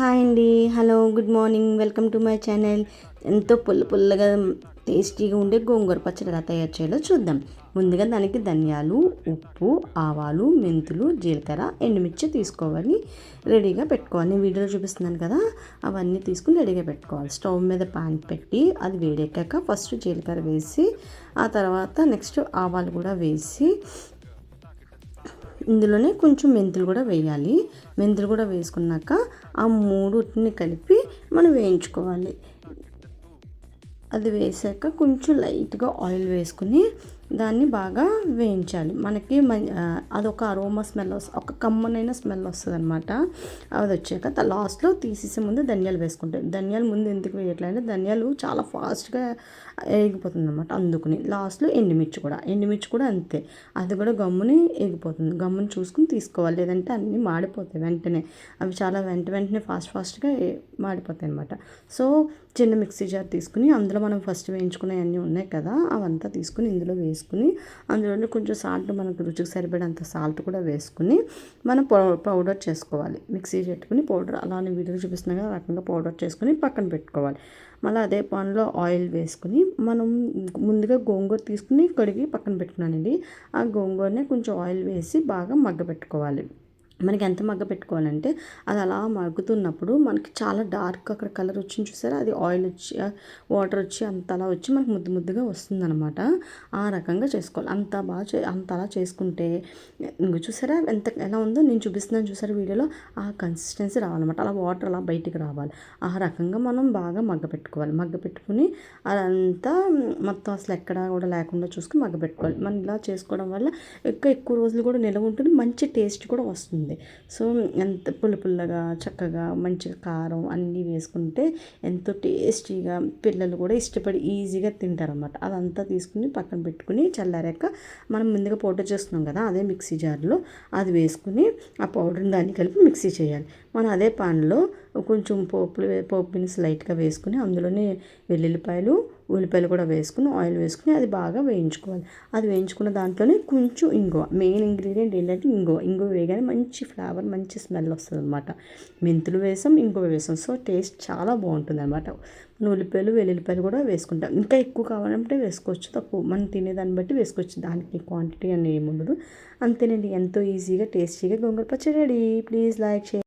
Hi అండి, hello, good morning, welcome to my channel. ఎంతో పుల్లగా టేస్టీగా ఉండే గోంగూర పచ్చడి ఎలా తయారు చేయాలో చూద్దాం. ముందుగా దానికి ధనియాలు, ఉప్పు, ఆవాలు, మెంతులు, జీలకర్ర, ఎండుమిర్చి తీసుకోవాలి, రెడీగా పెట్టుకోవాలి. నేను వీడియోలో చూపిస్తున్నాను కదా, అవన్నీ తీసుకుని రెడీగా పెట్టుకోవాలి. స్టవ్ మీద పాన్ పెట్టి అది వేడెక్కాక ఫస్ట్ జీలకర్ర వేసి, ఆ తర్వాత నెక్స్ట్ ఆవాలు కూడా వేసి, ఇందులోనే కొంచెం మెంతులు కూడా వేయాలి. మెంతులు కూడా వేసుకున్నాక ఆ మూడుని కలిపి మనం వేయించుకోవాలి. అది వేసాక కొంచెం లైట్గా ఆయిల్ వేసుకుని దాన్ని బాగా వేయించాలి. మనకి అదొక అరోమా స్మెల్ వస్తుంది, ఒక కమ్మనైన స్మెల్ వస్తుంది అనమాట. అది వచ్చాక లాస్ట్లో తీసేసే ముందు ధనియాలు వేసుకుంటాం. ధనియాలు ముందు ఎందుకు వేయట్లంటే ధనియాలు చాలా ఫాస్ట్గా ఎగిపోతుంది అనమాట. అందుకుని లాస్ట్లో ఎండుమిర్చి కూడా అంతే, అది కూడా గమ్ముని ఎగిపోతుంది. గమ్ముని చూసుకుని తీసుకోవాలి, లేదంటే అన్నీ మాడిపోతాయి వెంటనే. అవి చాలా వెంటనే ఫాస్ట్గా మాడిపోతాయి అనమాట. సో చిన్న మిక్సీ జార్ తీసుకుని అందులో మనం ఫస్ట్ వేయించుకునేవన్నీ ఉన్నాయి కదా, అవంతా తీసుకుని ఇందులో వేసుకుని, అందులో కొంచెం సాల్ట్, మనకు రుచికి సరిపడేంత సాల్ట్ కూడా వేసుకుని మనం పౌడర్ చేసుకోవాలి. మిక్సీ పెట్టుకుని పౌడర్ అలానే వీడియోలో చూపిస్తున్నా కదా, రకంగా పౌడర్ చేసుకుని పక్కన పెట్టుకోవాలి. మళ్ళీ అదే పాన్లో ఆయిల్ వేసుకుని మనం ముందుగా గోంగూర తీసుకుని కడిగి పక్కన పెట్టుకున్నానండి. ఆ గోంగూరనే కొంచెం ఆయిల్ వేసి బాగా మగ్గపెట్టుకోవాలి. మనకి ఎంత మగ్గ పెట్టుకోవాలంటే అది అలా మగ్గుతున్నప్పుడు మనకి చాలా డార్క్ అక్కడ కలర్ వచ్చింది చూసారా, అది ఆయిల్ వచ్చి వాటర్ వచ్చి అంత అలా వచ్చి మనకు ముద్దుగా వస్తుందన్నమాట. ఆ రకంగా చేసుకోవాలి. అంత అలా చేసుకుంటే చూసారా ఎలా ఉందో, నేను చూపిస్తున్నాను చూసారా వీడియోలో, ఆ కన్సిస్టెన్సీ రావాలన్నమాట. అలా వాటర్ అలా బయటికి రావాలి. ఆ రకంగా మనం బాగా మగ్గపెట్టుకోవాలి. మగ్గపెట్టుకుని అదంతా మొత్తం అసలు ఎక్కడా కూడా లేకుండా చూసుకుని మగ్గపెట్టుకోవాలి. మనం ఇలా చేసుకోవడం వల్ల ఎక్కువ రోజులు కూడా నిలవ ఉంటుంది, మంచి టేస్ట్ కూడా వస్తుంది. సో ఎంత పుల్లగా చక్కగా మంచిగా కారం అన్నీ వేసుకుంటే ఎంతో టేస్టీగా పిల్లలు కూడా ఇష్టపడి ఈజీగా తింటారన్నమాట. అదంతా తీసుకుని పక్కన పెట్టుకుని చల్లారాక మనం ముందుగా పౌడర్ చేస్తున్నాం కదా, అదే మిక్సీ జార్లో అది వేసుకుని ఆ పౌడర్ని దాన్ని కలిపి మిక్సీ చేయాలి. మనం అదే పాన్లో కొంచెం పోపు దినుసులు లైట్గా వేసుకుని అందులోనే ఉల్లిపాయలు కూడా వేసుకుని ఆయిల్ వేసుకుని అది బాగా వేయించుకోవాలి. అది వేయించుకున్న దాంట్లోనే కొంచెం ఇంగువ, మెయిన్ ఇంగ్రీడియంట్ ఏంటంటే ఇంగువ వేయగానే మంచి ఫ్లేవర్, మంచి స్మెల్ వస్తుంది అనమాట. మెంతులు వేసాం, ఇంగువ వేసాం, సో టేస్ట్ చాలా బాగుంటుంది అనమాట. వెల్లుల్లిపాయలు కూడా వేసుకుంటాం. ఇంకా ఎక్కువ కావాలంటే వేసుకోవచ్చు, తక్కువ మనం తినేదాన్ని బట్టి వేసుకోవచ్చు. దానికి క్వాంటిటీ అని ఏమి ఉండదు. అంతేనండి, ఎంతో ఈజీగా టేస్టీగా గోంగూర పచ్చడి రెడీ. Please like, share.